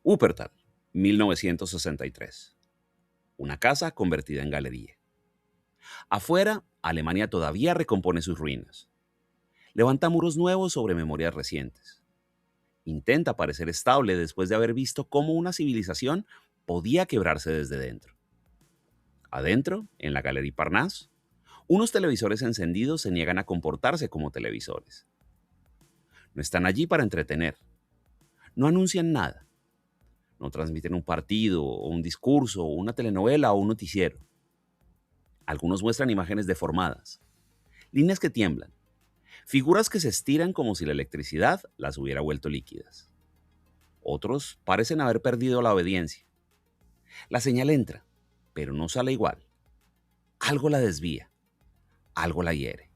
Wuppertal, 1963. Una casa convertida en galería. Afuera, Alemania todavía recompone sus ruinas. Levanta muros nuevos sobre memorias recientes. Intenta parecer estable después de haber visto cómo una civilización podía quebrarse desde dentro. Adentro, en la Galería Parnasse, unos televisores encendidos se niegan a comportarse como televisores. No están allí para entretener. No anuncian nada. No transmiten un partido, o un discurso, o una telenovela o un noticiero. Algunos muestran imágenes deformadas, líneas que tiemblan, figuras que se estiran como si la electricidad las hubiera vuelto líquidas. Otros parecen haber perdido la obediencia. La señal entra, pero no sale igual. Algo la desvía, algo la hiere.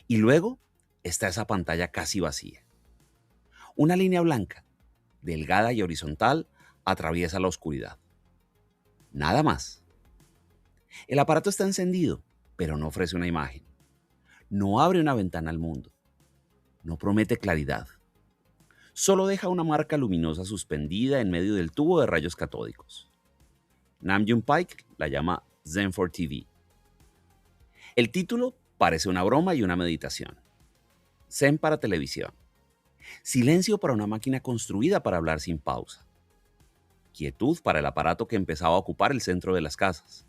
Y luego está esa pantalla casi vacía. Una línea blanca, delgada y horizontal, atraviesa la oscuridad. Nada más. El aparato está encendido, pero no ofrece una imagen. No abre una ventana al mundo. No promete claridad. Solo deja una marca luminosa suspendida en medio del tubo de rayos catódicos. Nam June Paik la llama Zen for TV. El título parece una broma y una meditación. Zen para televisión. Silencio para una máquina construida para hablar sin pausa. Quietud para el aparato que empezaba a ocupar el centro de las casas.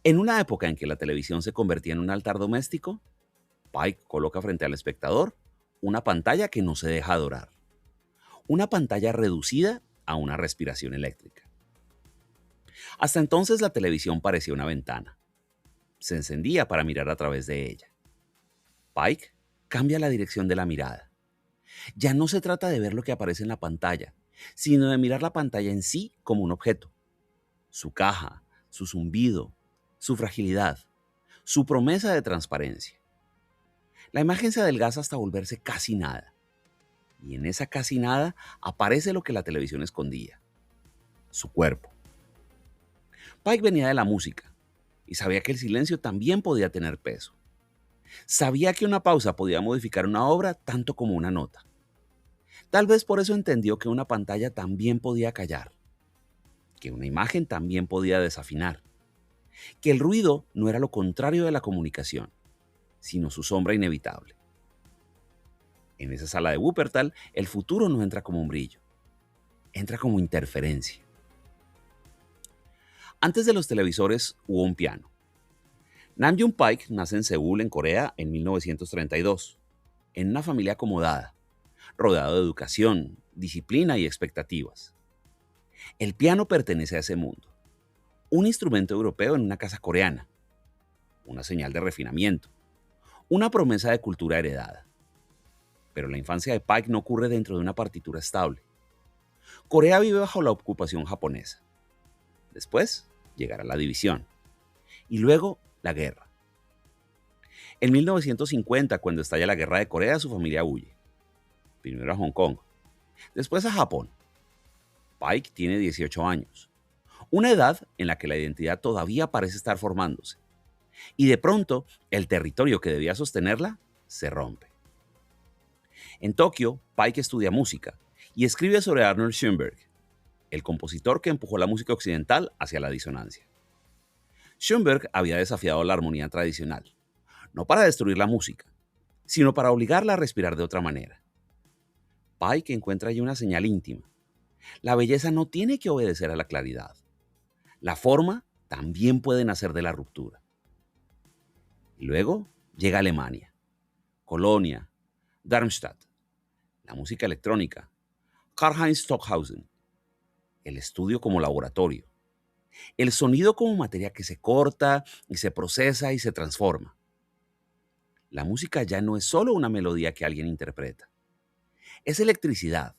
En una época en que la televisión se convertía en un altar doméstico, Pike coloca frente al espectador una pantalla que no se deja adorar. Una pantalla reducida a una respiración eléctrica. Hasta entonces la televisión parecía una ventana. Se encendía para mirar a través de ella. Pike cambia la dirección de la mirada. Ya no se trata de ver lo que aparece en la pantalla, sino de mirar la pantalla en sí como un objeto. Su caja, su zumbido, su fragilidad, su promesa de transparencia. La imagen se adelgaza hasta volverse casi nada. Y en esa casi nada aparece lo que la televisión escondía: su cuerpo. Pike venía de la música y sabía que el silencio también podía tener peso. Sabía que una pausa podía modificar una obra tanto como una nota. Tal vez por eso entendió que una pantalla también podía callar, que una imagen también podía desafinar, que el ruido no era lo contrario de la comunicación, sino su sombra inevitable. En esa sala de Wuppertal, el futuro no entra como un brillo, entra como interferencia. Antes de los televisores hubo un piano. Nam June Paik nace en Seúl, en Corea, en 1932, en una familia acomodada, rodeado de educación, disciplina y expectativas. El piano pertenece a ese mundo, un instrumento europeo en una casa coreana, una señal de refinamiento, una promesa de cultura heredada. Pero la infancia de Paik no ocurre dentro de una partitura estable. Corea vive bajo la ocupación japonesa. Después llegará la división. Y luego la guerra. En 1950, cuando estalla la guerra de Corea, su familia huye. Primero a Hong Kong, después a Japón. Pike tiene 18 años, una edad en la que la identidad todavía parece estar formándose. Y de pronto, el territorio que debía sostenerla se rompe. En Tokio, Pike estudia música y escribe sobre Arnold Schoenberg, el compositor que empujó la música occidental hacia la disonancia. Schoenberg había desafiado la armonía tradicional, no para destruir la música, sino para obligarla a respirar de otra manera. Pike encuentra allí una señal íntima. La belleza no tiene que obedecer a la claridad. La forma también puede nacer de la ruptura. Y luego llega Alemania, Colonia, Darmstadt, la música electrónica, Karlheinz Stockhausen, el estudio como laboratorio, el sonido como materia que se corta y se procesa y se transforma. La música ya no es solo una melodía que alguien interpreta. Es electricidad,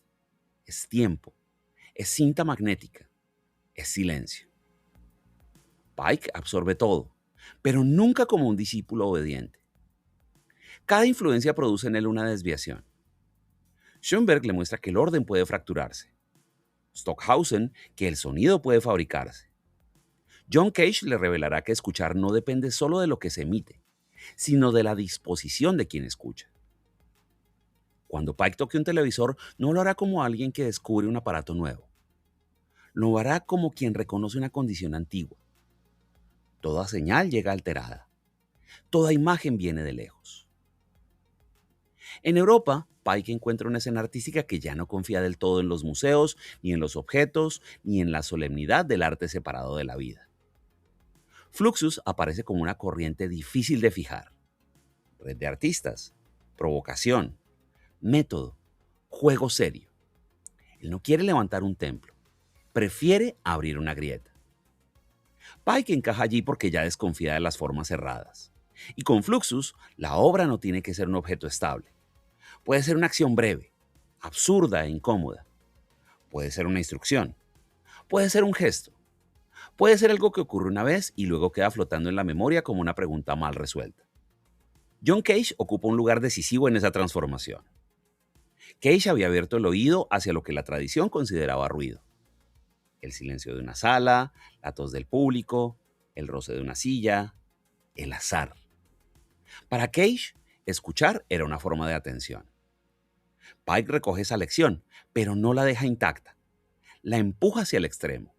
es tiempo, es cinta magnética, es silencio. Pike absorbe todo, pero nunca como un discípulo obediente. Cada influencia produce en él una desviación. Schoenberg le muestra que el orden puede fracturarse. Stockhausen que el sonido puede fabricarse. John Cage le revelará que escuchar no depende solo de lo que se emite, sino de la disposición de quien escucha. Cuando Pike toque un televisor, no lo hará como alguien que descubre un aparato nuevo. Lo hará como quien reconoce una condición antigua. Toda señal llega alterada. Toda imagen viene de lejos. En Europa, Pike encuentra una escena artística que ya no confía del todo en los museos, ni en los objetos, ni en la solemnidad del arte separado de la vida. Fluxus aparece como una corriente difícil de fijar. Red de artistas, provocación, método, juego serio. Él no quiere levantar un templo, prefiere abrir una grieta. Pike encaja allí porque ya desconfía de las formas cerradas. Y con Fluxus, la obra no tiene que ser un objeto estable. Puede ser una acción breve, absurda e incómoda. Puede ser una instrucción. Puede ser un gesto. Puede ser algo que ocurre una vez y luego queda flotando en la memoria como una pregunta mal resuelta. John Cage ocupa un lugar decisivo en esa transformación. Cage había abierto el oído hacia lo que la tradición consideraba ruido. El silencio de una sala, la tos del público, el roce de una silla, el azar. Para Cage, escuchar era una forma de atención. Pike recoge esa lección, pero no la deja intacta. La empuja hacia el extremo.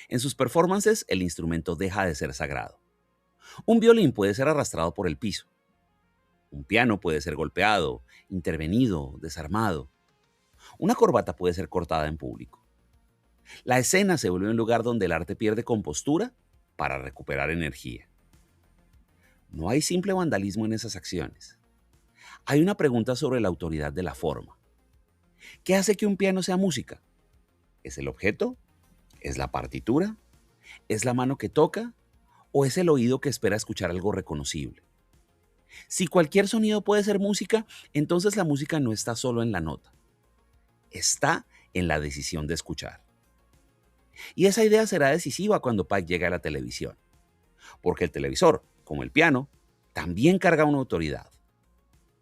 En sus performances, el instrumento deja de ser sagrado. Un violín puede ser arrastrado por el piso. Un piano puede ser golpeado, intervenido, desarmado. Una corbata puede ser cortada en público. La escena se vuelve un lugar donde el arte pierde compostura para recuperar energía. No hay simple vandalismo en esas acciones. Hay una pregunta sobre la autoridad de la forma. ¿Qué hace que un piano sea música? ¿Es el objeto? ¿Es la partitura? ¿Es la mano que toca? ¿O es el oído que espera escuchar algo reconocible? Si cualquier sonido puede ser música, entonces la música no está solo en la nota. Está en la decisión de escuchar. Y esa idea será decisiva cuando Pike llegue a la televisión. Porque el televisor, como el piano, también carga una autoridad.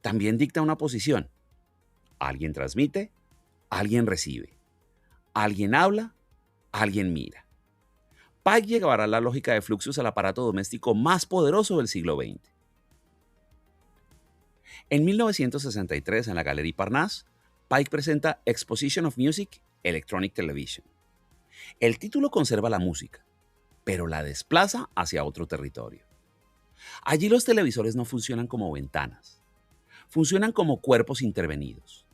También dicta una posición. Alguien transmite, alguien recibe. Alguien habla, alguien mira. Pike llevará la lógica de Fluxus al aparato doméstico más poderoso del siglo XX. En 1963, en la Galerie Parnasse, Pike presenta Exposition of Music, Electronic Television. El título conserva la música, pero la desplaza hacia otro territorio. Allí los televisores no funcionan como ventanas, funcionan como cuerpos intervenidos.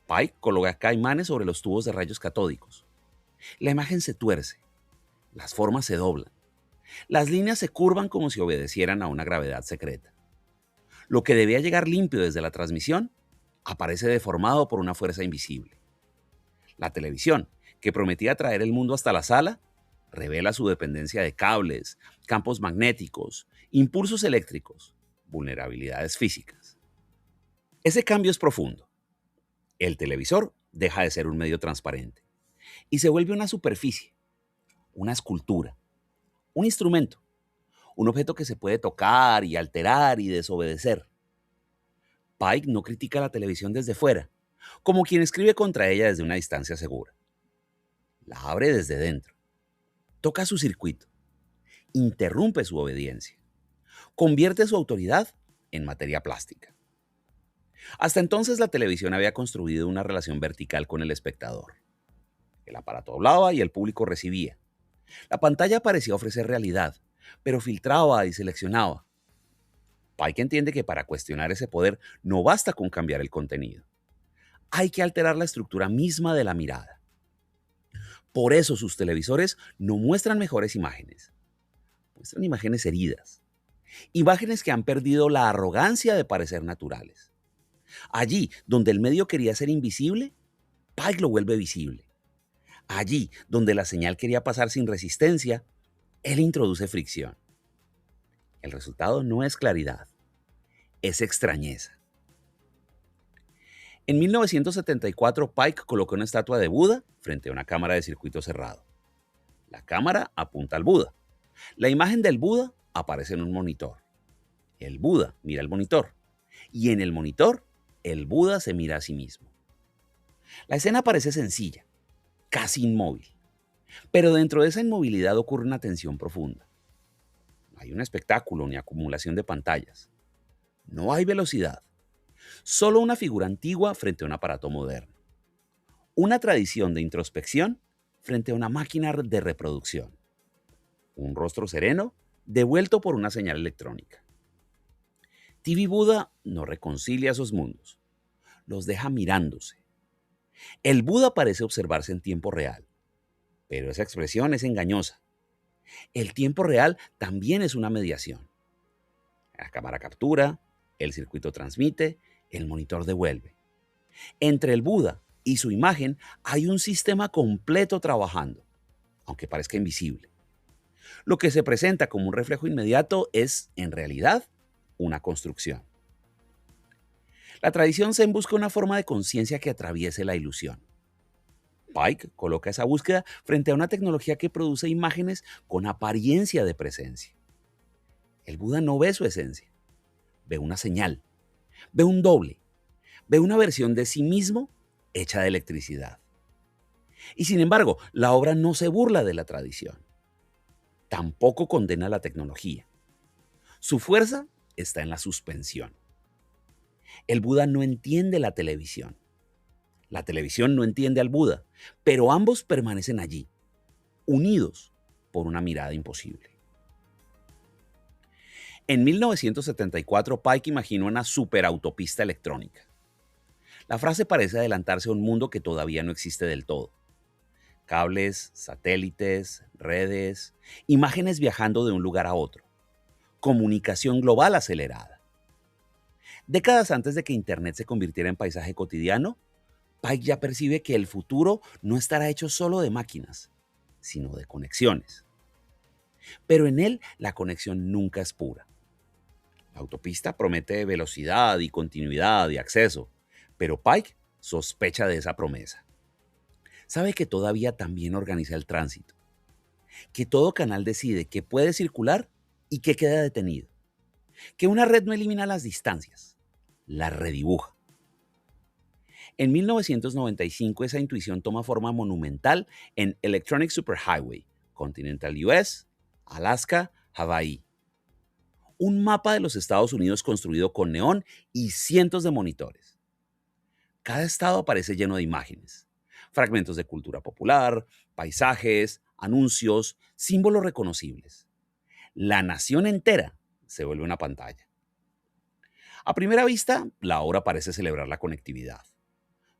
Pike coloca caimanes sobre los tubos de rayos catódicos. La imagen se tuerce, las formas se doblan, las líneas se curvan como si obedecieran a una gravedad secreta. Lo que debía llegar limpio desde la transmisión aparece deformado por una fuerza invisible. La televisión, que prometía traer el mundo hasta la sala, revela su dependencia de cables, campos magnéticos, impulsos eléctricos, vulnerabilidades físicas. Ese cambio es profundo. El televisor deja de ser un medio transparente y se vuelve una superficie, una escultura, un instrumento, un objeto que se puede tocar y alterar y desobedecer. Pike no critica la televisión desde fuera, como quien escribe contra ella desde una distancia segura. La abre desde dentro, toca su circuito, interrumpe su obediencia, convierte su autoridad en materia plástica. Hasta entonces la televisión había construido una relación vertical con el espectador. El aparato hablaba y el público recibía. La pantalla parecía ofrecer realidad, pero filtraba y seleccionaba. Pike entiende que para cuestionar ese poder no basta con cambiar el contenido. Hay que alterar la estructura misma de la mirada. Por eso sus televisores no muestran mejores imágenes. Muestran imágenes heridas. Imágenes que han perdido la arrogancia de parecer naturales. Allí donde el medio quería ser invisible, Pike lo vuelve visible. Allí donde la señal quería pasar sin resistencia, él introduce fricción. El resultado no es claridad, es extrañeza. En 1974, Pike colocó una estatua de Buda frente a una cámara de circuito cerrado. La cámara apunta al Buda. La imagen del Buda aparece en un monitor. El Buda mira el monitor. Y en el monitor, el Buda se mira a sí mismo. La escena parece sencilla, casi inmóvil. Pero dentro de esa inmovilidad ocurre una tensión profunda. No hay un espectáculo ni acumulación de pantallas. No hay velocidad. Solo una figura antigua frente a un aparato moderno. Una tradición de introspección frente a una máquina de reproducción. Un rostro sereno devuelto por una señal electrónica. TV Buda no reconcilia esos mundos, los deja mirándose. El Buda parece observarse en tiempo real, pero esa expresión es engañosa. El tiempo real también es una mediación. La cámara captura, el circuito transmite, el monitor devuelve. Entre el Buda y su imagen hay un sistema completo trabajando, aunque parezca invisible. Lo que se presenta como un reflejo inmediato es, en realidad, una construcción. La tradición Zen busca una forma de conciencia que atraviese la ilusión. Pike coloca esa búsqueda frente a una tecnología que produce imágenes con apariencia de presencia. El Buda no ve su esencia, ve una señal, ve un doble, ve una versión de sí mismo hecha de electricidad. Y sin embargo, la obra no se burla de la tradición. Tampoco condena la tecnología. Su fuerza está en la suspensión. El Buda no entiende la televisión. La televisión no entiende al Buda, pero ambos permanecen allí, unidos por una mirada imposible. En 1974, Pike imaginó una superautopista electrónica. La frase parece adelantarse a un mundo que todavía no existe del todo. Cables, satélites, redes, imágenes viajando de un lugar a otro. Comunicación global acelerada. Décadas antes de que Internet se convirtiera en paisaje cotidiano, Pike ya percibe que el futuro no estará hecho solo de máquinas, sino de conexiones. Pero en él la conexión nunca es pura. La autopista promete velocidad y continuidad y acceso, pero Pike sospecha de esa promesa. Sabe que todavía también organiza el tránsito, que todo canal decide qué puede circular y qué queda detenido, que una red no elimina las distancias, las redibuja. En 1995 esa intuición toma forma monumental en Electronic Superhighway, Continental US, Alaska, Hawái. Un mapa de los Estados Unidos construido con neón y cientos de monitores. Cada estado aparece lleno de imágenes, fragmentos de cultura popular, paisajes, anuncios, símbolos reconocibles. La nación entera se vuelve una pantalla. A primera vista, la obra parece celebrar la conectividad.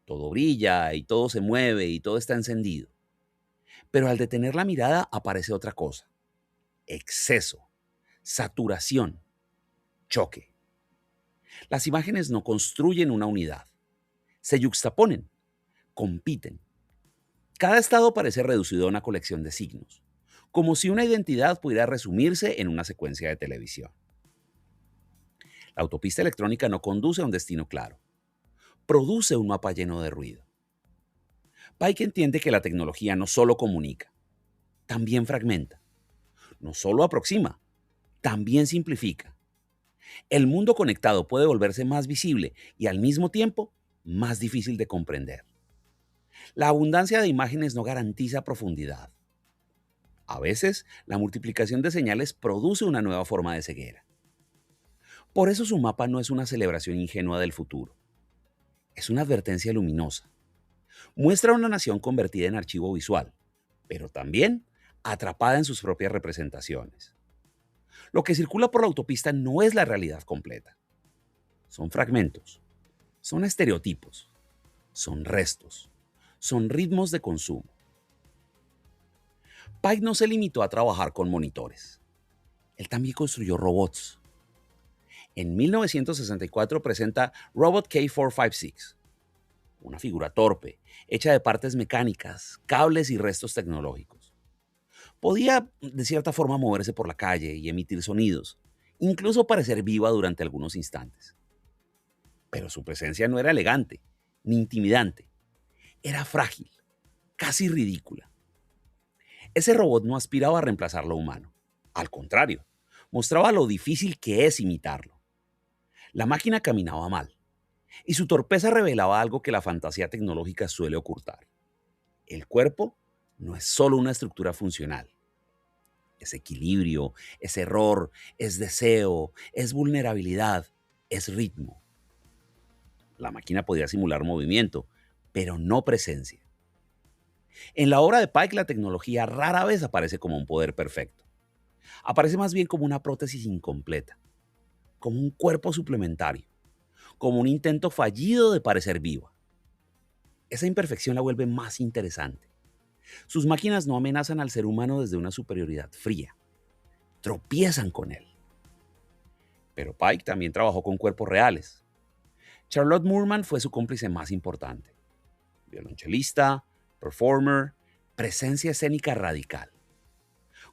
Todo brilla y todo se mueve y todo está encendido. Pero al detener la mirada aparece otra cosa. Exceso, saturación, choque. Las imágenes no construyen una unidad. Se yuxtaponen, compiten. Cada estado parece reducido a una colección de signos, como si una identidad pudiera resumirse en una secuencia de televisión. La autopista electrónica no conduce a un destino claro. Produce un mapa lleno de ruido. Pike entiende que la tecnología no solo comunica, también fragmenta. No solo aproxima, también simplifica. El mundo conectado puede volverse más visible y al mismo tiempo más difícil de comprender. La abundancia de imágenes no garantiza profundidad. A veces, la multiplicación de señales produce una nueva forma de ceguera. Por eso su mapa no es una celebración ingenua del futuro. Es una advertencia luminosa. Muestra una nación convertida en archivo visual, pero también atrapada en sus propias representaciones. Lo que circula por la autopista no es la realidad completa. Son fragmentos, son estereotipos, son restos, son ritmos de consumo. Pike no se limitó a trabajar con monitores. Él también construyó robots. En 1964 presenta Robot K456, una figura torpe, hecha de partes mecánicas, cables y restos tecnológicos. Podía, de cierta forma, moverse por la calle y emitir sonidos, incluso parecer viva durante algunos instantes. Pero su presencia no era elegante, ni intimidante. Era frágil, casi ridícula. Ese robot no aspiraba a reemplazar lo humano. Al contrario, mostraba lo difícil que es imitarlo. La máquina caminaba mal, y su torpeza revelaba algo que la fantasía tecnológica suele ocultar. El cuerpo no es solo una estructura funcional. Es equilibrio, es error, es deseo, es vulnerabilidad, es ritmo. La máquina podía simular movimiento, pero no presencia. En la obra de Pike, la tecnología rara vez aparece como un poder perfecto. Aparece más bien como una prótesis incompleta, como un cuerpo suplementario, como un intento fallido de parecer viva. Esa imperfección la vuelve más interesante. Sus máquinas no amenazan al ser humano desde una superioridad fría, tropiezan con él. Pero Pike también trabajó con cuerpos reales. Charlotte Moorman fue su cómplice más importante. Violonchelista, performer, presencia escénica radical.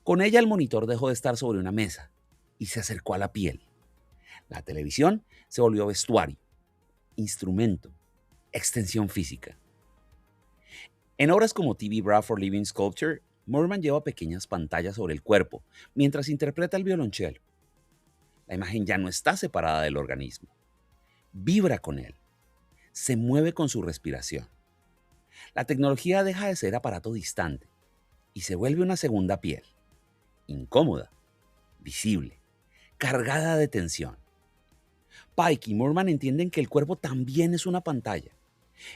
Con ella el monitor dejó de estar sobre una mesa y se acercó a la piel. La televisión se volvió vestuario, instrumento, extensión física. En obras como TV Bra for Living Sculpture, Moorman lleva pequeñas pantallas sobre el cuerpo mientras interpreta el violonchelo. La imagen ya no está separada del organismo. Vibra con él. Se mueve con su respiración. La tecnología deja de ser aparato distante y se vuelve una segunda piel. Incómoda, visible, cargada de tensión. Pike y Moorman entienden que el cuerpo también es una pantalla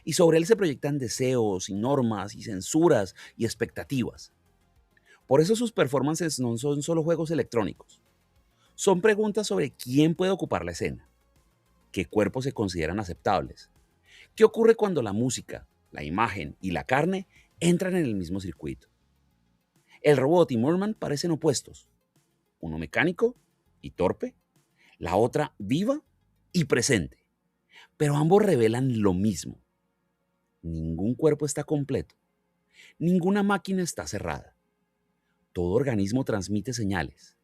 y sobre él se proyectan deseos y normas y censuras y expectativas. Por eso sus performances no son solo juegos electrónicos. Son preguntas sobre quién puede ocupar la escena, qué cuerpos se consideran aceptables, qué ocurre cuando la música, la imagen y la carne entran en el mismo circuito. El robot y Moorman parecen opuestos, uno mecánico y torpe, la otra viva y presente, pero ambos revelan lo mismo. Ningún cuerpo está completo, ninguna máquina está cerrada. Todo organismo transmite señales,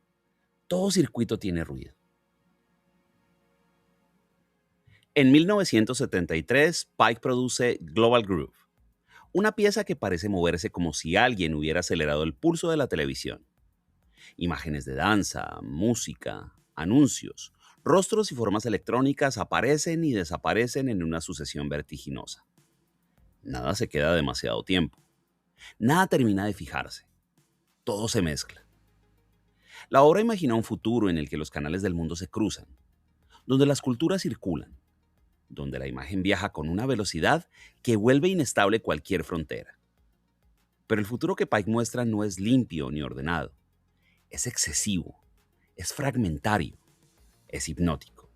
todo circuito tiene ruido. En 1973, Pike produce Global Groove, una pieza que parece moverse como si alguien hubiera acelerado el pulso de la televisión. Imágenes de danza, música, anuncios, rostros y formas electrónicas aparecen y desaparecen en una sucesión vertiginosa. Nada se queda demasiado tiempo. Nada termina de fijarse. Todo se mezcla. La obra imagina un futuro en el que los canales del mundo se cruzan, donde las culturas circulan, donde la imagen viaja con una velocidad que vuelve inestable cualquier frontera. Pero el futuro que Pike muestra no es limpio ni ordenado. Es excesivo, es fragmentario, es hipnótico.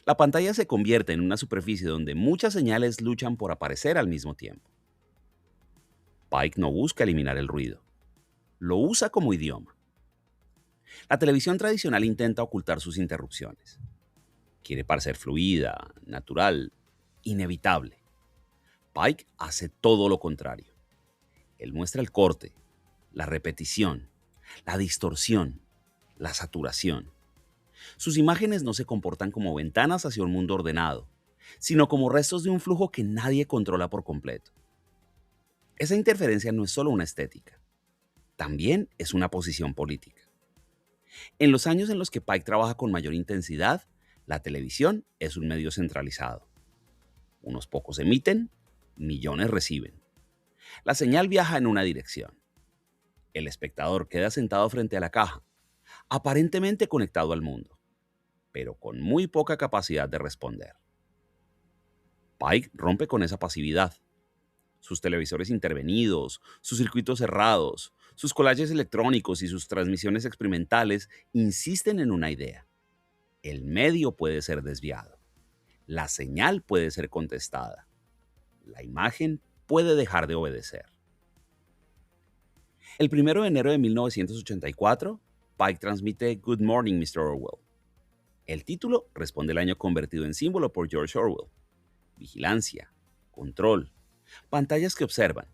La pantalla se convierte en una superficie donde muchas señales luchan por aparecer al mismo tiempo. Pike no busca eliminar el ruido, lo usa como idioma. La televisión tradicional intenta ocultar sus interrupciones. Quiere parecer fluida, natural, inevitable. Pike hace todo lo contrario. Él muestra el corte, la repetición, la distorsión, la saturación. Sus imágenes no se comportan como ventanas hacia un mundo ordenado, sino como restos de un flujo que nadie controla por completo. Esa interferencia no es solo una estética, también es una posición política. En los años en los que Pike trabaja con mayor intensidad, la televisión es un medio centralizado. Unos pocos emiten, millones reciben. La señal viaja en una dirección. El espectador queda sentado frente a la caja, aparentemente conectado al mundo, pero con muy poca capacidad de responder. Pike rompe con esa pasividad. Sus televisores intervenidos, sus circuitos cerrados, sus collages electrónicos y sus transmisiones experimentales insisten en una idea. El medio puede ser desviado. La señal puede ser contestada. La imagen puede dejar de obedecer. El 1 de enero de 1984, Pike transmite Good Morning, Mr. Orwell. El título responde al año convertido en símbolo por George Orwell. Vigilancia, control, pantallas que observan,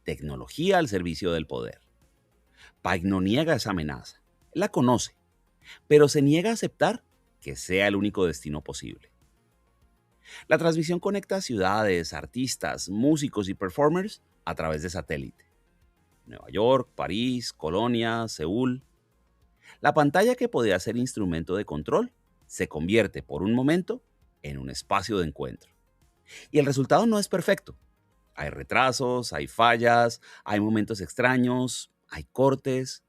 tecnología al servicio del poder. Pike no niega esa amenaza, él la conoce, pero se niega a aceptar que sea el único destino posible. La transmisión conecta a ciudades, artistas, músicos y performers a través de satélite. Nueva York, París, Colonia, Seúl. La pantalla que podía ser instrumento de control se convierte por un momento en un espacio de encuentro. Y el resultado no es perfecto. Hay retrasos, hay fallas, hay momentos extraños, hay cortes,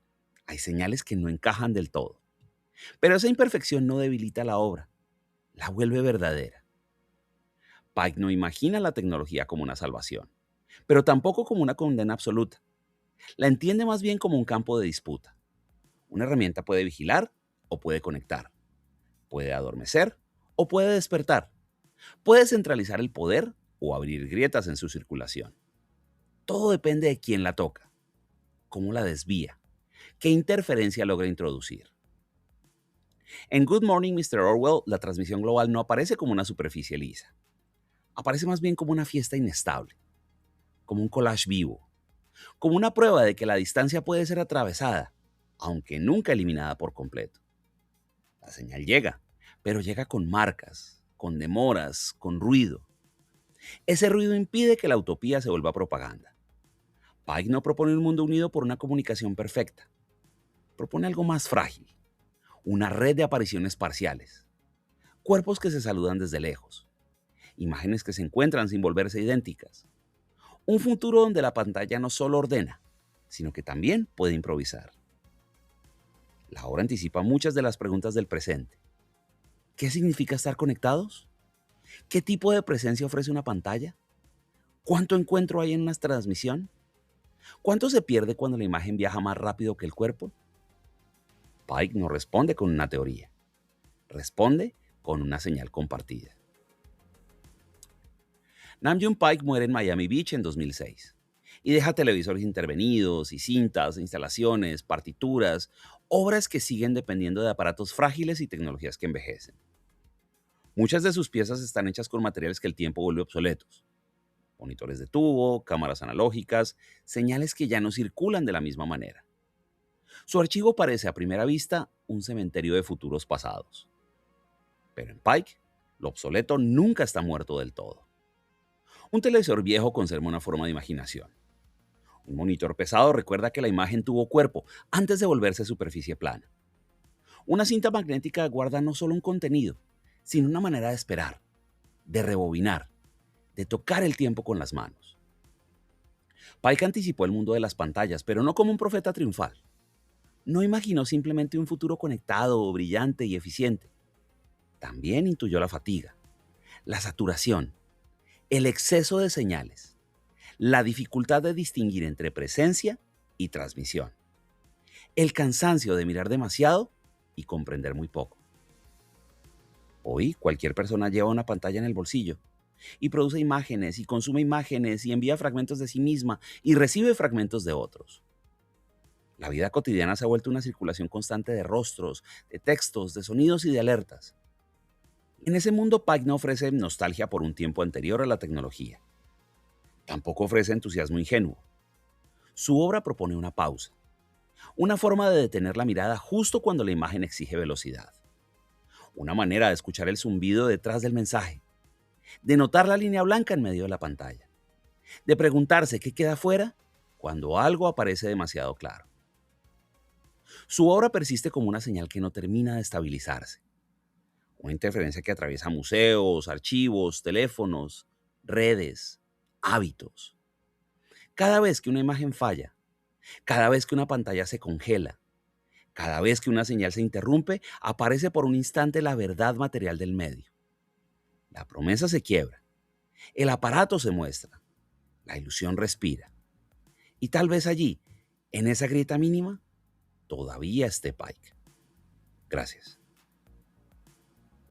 hay señales que no encajan del todo. Pero esa imperfección no debilita la obra, la vuelve verdadera. Pike no imagina la tecnología como una salvación, pero tampoco como una condena absoluta. La entiende más bien como un campo de disputa. Una herramienta puede vigilar o puede conectar, puede adormecer o puede despertar, puede centralizar el poder o abrir grietas en su circulación. Todo depende de quién la toca, cómo la desvía, qué interferencia logra introducir. En Good Morning, Mr. Orwell, la transmisión global no aparece como una superficie lisa. Aparece más bien como una fiesta inestable, como un collage vivo, como una prueba de que la distancia puede ser atravesada, aunque nunca eliminada por completo. La señal llega, pero llega con marcas, con demoras, con ruido. Ese ruido impide que la utopía se vuelva propaganda. Pike no propone un mundo unido por una comunicación perfecta. Propone algo más frágil, una red de apariciones parciales, cuerpos que se saludan desde lejos, imágenes que se encuentran sin volverse idénticas. Un futuro donde la pantalla no solo ordena, sino que también puede improvisar. La obra anticipa muchas de las preguntas del presente. ¿Qué significa estar conectados? ¿Qué tipo de presencia ofrece una pantalla? ¿Cuánto encuentro hay en una transmisión? ¿Cuánto se pierde cuando la imagen viaja más rápido que el cuerpo? Pike no responde con una teoría, responde con una señal compartida. Nam-June Paik muere en Miami Beach en 2006 y deja televisores intervenidos y cintas, instalaciones, partituras, obras que siguen dependiendo de aparatos frágiles y tecnologías que envejecen. Muchas de sus piezas están hechas con materiales que el tiempo vuelve obsoletos. Monitores de tubo, cámaras analógicas, señales que ya no circulan de la misma manera. Su archivo parece a primera vista un cementerio de futuros pasados. Pero en Pike, lo obsoleto nunca está muerto del todo. Un televisor viejo conserva una forma de imaginación. Un monitor pesado recuerda que la imagen tuvo cuerpo antes de volverse superficie plana. Una cinta magnética guarda no solo un contenido, sino una manera de esperar, de rebobinar, de tocar el tiempo con las manos. Pike anticipó el mundo de las pantallas, pero no como un profeta triunfal. No imaginó simplemente un futuro conectado, brillante y eficiente. También intuyó la fatiga, la saturación, el exceso de señales, la dificultad de distinguir entre presencia y transmisión, el cansancio de mirar demasiado y comprender muy poco. Hoy cualquier persona lleva una pantalla en el bolsillo y produce imágenes y consume imágenes y envía fragmentos de sí misma y recibe fragmentos de otros. La vida cotidiana se ha vuelto una circulación constante de rostros, de textos, de sonidos y de alertas. En ese mundo, Pike no ofrece nostalgia por un tiempo anterior a la tecnología. Tampoco ofrece entusiasmo ingenuo. Su obra propone una pausa, una forma de detener la mirada justo cuando la imagen exige velocidad, una manera de escuchar el zumbido detrás del mensaje, de notar la línea blanca en medio de la pantalla, de preguntarse qué queda fuera cuando algo aparece demasiado claro. Su obra persiste como una señal que no termina de estabilizarse, una interferencia que atraviesa museos, archivos, teléfonos, redes, hábitos. Cada vez que una imagen falla, cada vez que una pantalla se congela, cada vez que una señal se interrumpe, aparece por un instante la verdad material del medio. La promesa se quiebra, el aparato se muestra, la ilusión respira. Y tal vez allí, en esa grieta mínima, todavía esté Pike. Gracias.